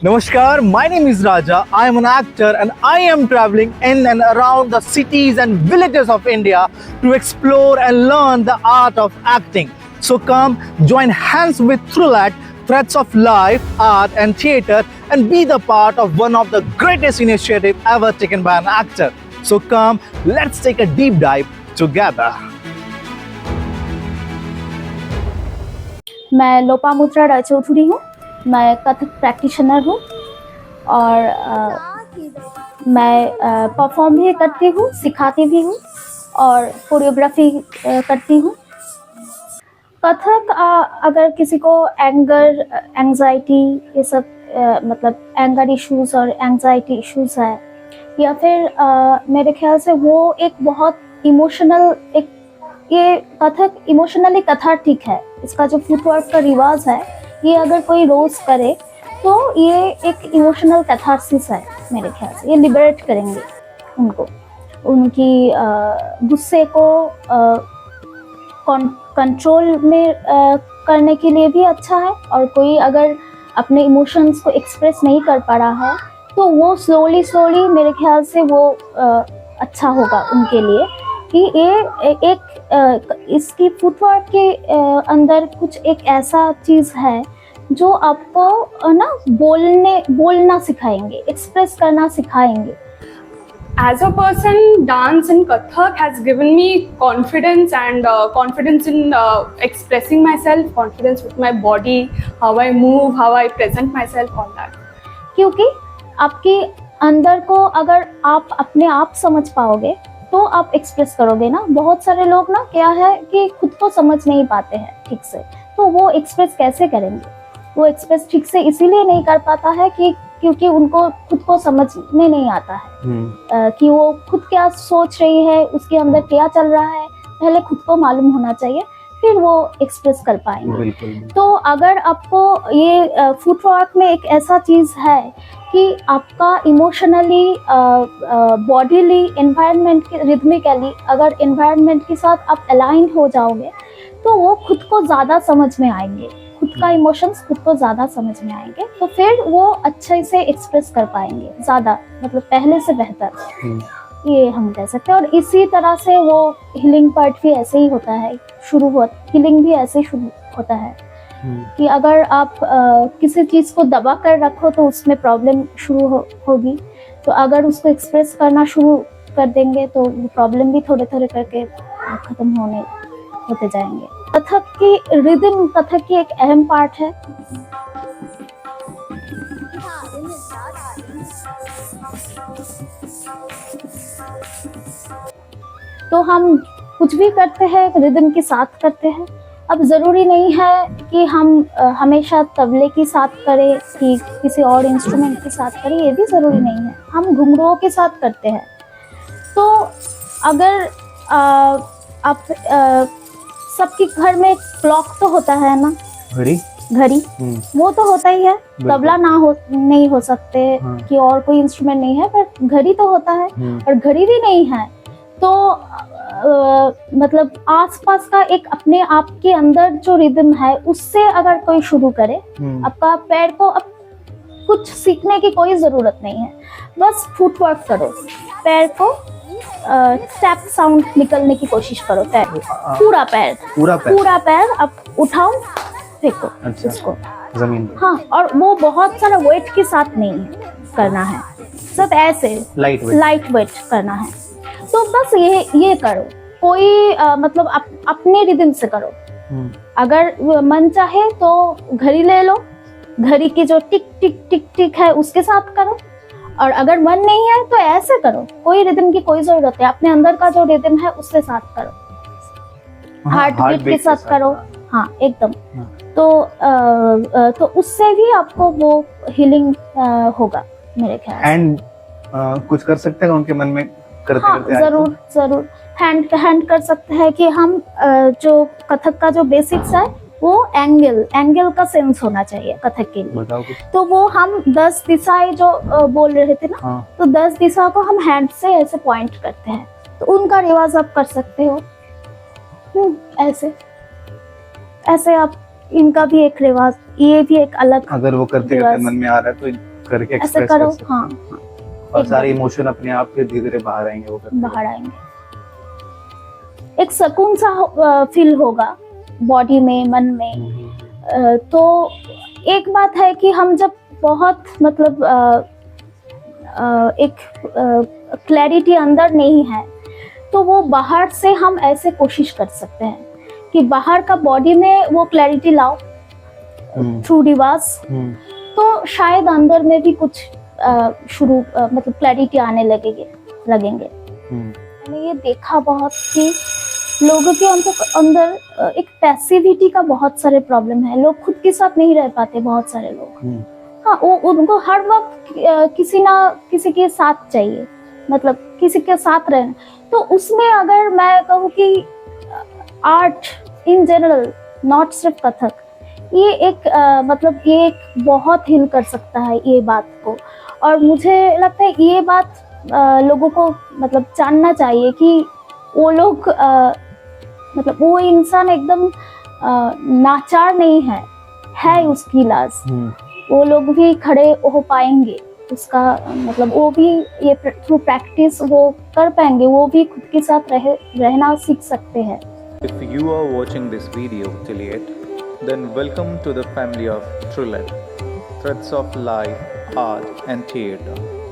Namaskar, my name is Raja. I am an actor and I am traveling in and around the cities and villages of India to explore and learn the art of acting. So come join hands with Thrillat, threads of life, art and theatre and be the part of one of the greatest initiatives ever taken by an actor. So come, let's take a deep dive together. मैं लोपामुद्रा राजचौधरी हूँ। मैं Kathak practitioner हूँ और मैं perform भी करती हूँ, सिखाती भी हूँ और कोरियोग्राफी करती हूँ। कथक अगर किसी को एंग्जाइटी ये सब मतलब एंगर इश्यूज और एंग्जाइटी इश्यूज है या फिर मेरे ख्याल से वो एक बहुत इमोशनल ये कथक इमोशनली कथार्टिक है। इसका जो फुटवर्क का रिवाज है ये अगर कोई रोज करे तो ये एक इमोशनल कैथारसिस है मेरे ख्याल से। ये लिबरेट करेंगे उनको, उनकी गुस्से को कंट्रोल में करने के लिए भी अच्छा है। और कोई अगर अपने इमोशंस को एक्सप्रेस नहीं कर पा रहा है तो वो स्लोली मेरे ख्याल से वो अच्छा होगा उनके लिए कि ये एक इसकी फुटवर्क के अंदर कुछ एक ऐसा चीज़ है जो आपको ना बोलना सिखाएंगे, एक्सप्रेस करना सिखाएंगे। As a person, dance in Kathak has given me confidence and confidence in expressing myself, confidence with my body, how I move, how I present myself, all that. क्योंकि आपके अंदर को अगर आप अपने आप समझ पाओगे तो आप एक्सप्रेस करोगे ना। बहुत सारे लोग ना क्या है कि खुद को समझ नहीं पाते हैं ठीक से, तो वो एक्सप्रेस कैसे करेंगे? वो एक्सप्रेस ठीक से इसीलिए नहीं कर पाता है कि क्योंकि उनको खुद को समझने नहीं आता है कि वो खुद क्या सोच रही है, उसके अंदर क्या चल रहा है। पहले खुद को मालूम होना चाहिए, फिर वो एक्सप्रेस कर पाएंगे। तो अगर आपको ये फुटवर्क में एक ऐसा चीज़ है कि आपका इमोशनली, बॉडीली, एनवायरनमेंट के रिदमिकली अगर एनवायरनमेंट के साथ आप अलाइन हो जाओगे तो वो खुद को ज़्यादा समझ में आएंगे, खुद का इमोशंस खुद को ज़्यादा समझ में आएंगे, तो फिर वो अच्छे से एक्सप्रेस कर पाएंगे ज़्यादा, मतलब पहले से बेहतर। ये हम कह सकते हैं। और इसी तरह से वो हीलिंग पार्ट भी ऐसे ही होता है, हीलिंग भी ऐसे ही शुरू होता है कि अगर आप किसी चीज़ को दबा कर रखो तो उसमें प्रॉब्लम शुरू होगी। तो अगर उसको एक्सप्रेस करना शुरू कर देंगे तो वो प्रॉब्लम भी थोड़े थोड़े करके ख़त्म होते जाएंगे। कथक की रिदम कथक की एक अहम पार्ट है। तो हम कुछ भी करते हैं रिदम के साथ करते हैं। अब ज़रूरी नहीं है कि हम हमेशा तबले के साथ करें कि किसी और इंस्ट्रूमेंट के साथ करें, ये भी ज़रूरी नहीं है। हम घुंघरुओं के साथ करते हैं। तो अगर आप सबके घर में क्लॉक तो होता है ना, घड़ी वो तो होता ही है। तबला नहीं हो सकते कि और कोई इंस्ट्रूमेंट नहीं है, पर घड़ी तो होता है। और घड़ी भी नहीं है तो मतलब आसपास का एक अपने आप के अंदर जो रिदम है उससे अगर कोई शुरू करे, आपका पैर को अब कुछ सीखने की कोई ज़रूरत नहीं है, बस फुटवर्क करो, पैर को टैप साउंड निकलने की कोशिश करो। पैर पूरा पैर आप उठाओ, फेंको इसको जमीन पे। हाँ, और वो बहुत सारा वेट के साथ नहीं करना है, सब ऐसे लाइट वेट करना है। तो बस ये करो, कोई मतलब अपने रिदम से करो। अगर मन चाहे तो घड़ी ले लो, घड़ी की जो टिक टिक टिक टिक है उसके साथ करो। और अगर मन नहीं है तो ऐसे करो, कोई रिदम की कोई जरूरत है, अपने अंदर का जो रिदम है उसके साथ करो, हार्ट बीट के साथ करो। हाँ, एकदम। तो उससे भी आपको वो हीलिंग होगा मेरे ख्याल। एंड कुछ कर सकते हैं उनके मन में करते जरूर हैंड कर सकते हैं कि हम जो कथक का जो बेसिक्स है वो एंगल का सेंस होना चाहिए कथक के लिए। तो वो हम 10 दिशाएं जो बोल रहे थे ना, तो 10 दिशा को हम हैंड से ऐसे पॉइंट करते हैं, तो उनका रिवाज आप कर सकते हो। ऐसे आप इनका भी एक रिवाज, ये भी एक अलग, अगर वो करते करते मन में आ रहा है तो करके ऐसे एक्सप्रेस करो, कर सकते हैं। हाँ हाँ, और सारे इमोशन अपने आप के धीरे धीरे बाहर आएंगे वो करते बाहर आएंगे। एक सुकून सा फील होगा बॉडी में, मन में। तो एक बात है कि हम जब बहुत मतलब एक क्लैरिटी अंदर नहीं है, तो वो बाहर से हम ऐसे कोशिश कर सकते हैं कि बाहर का बॉडी में वो क्लैरिटी लाओ थ्रू रिवाज, तो शायद अंदर में भी कुछ मतलब क्लैरिटी आने लगेंगे। मैंने ये देखा बहुत कि लोगों के अंदर एक पैसिविटी का बहुत सारे प्रॉब्लम है। लोग खुद के साथ नहीं रह पाते, बहुत सारे लोग। हाँ, वो उनको हर वक्त किसी ना किसी के साथ चाहिए, मतलब किसी के साथ रहना। तो उसमें अगर मैं कहूँ कि आर्ट इन जनरल, नॉट सिर्फ कथक, ये एक मतलब ये एक बहुत हील कर सकता है ये बात को। और मुझे लगता है ये बात लोगों को मतलब जानना चाहिए कि वो लोग मतलब वो इंसान एकदम नाचार नहीं है उसकी इलाज। वो लोग भी खड़े हो पाएंगे, उसका मतलब वो भी ये थ्रू प्रैक्टिस वो कर पाएंगे, वो भी खुद के साथ रहना सीख सकते हैं। If you are watching this video till yet, then welcome to the family of Truland, Threads of Life, Art and Theatre.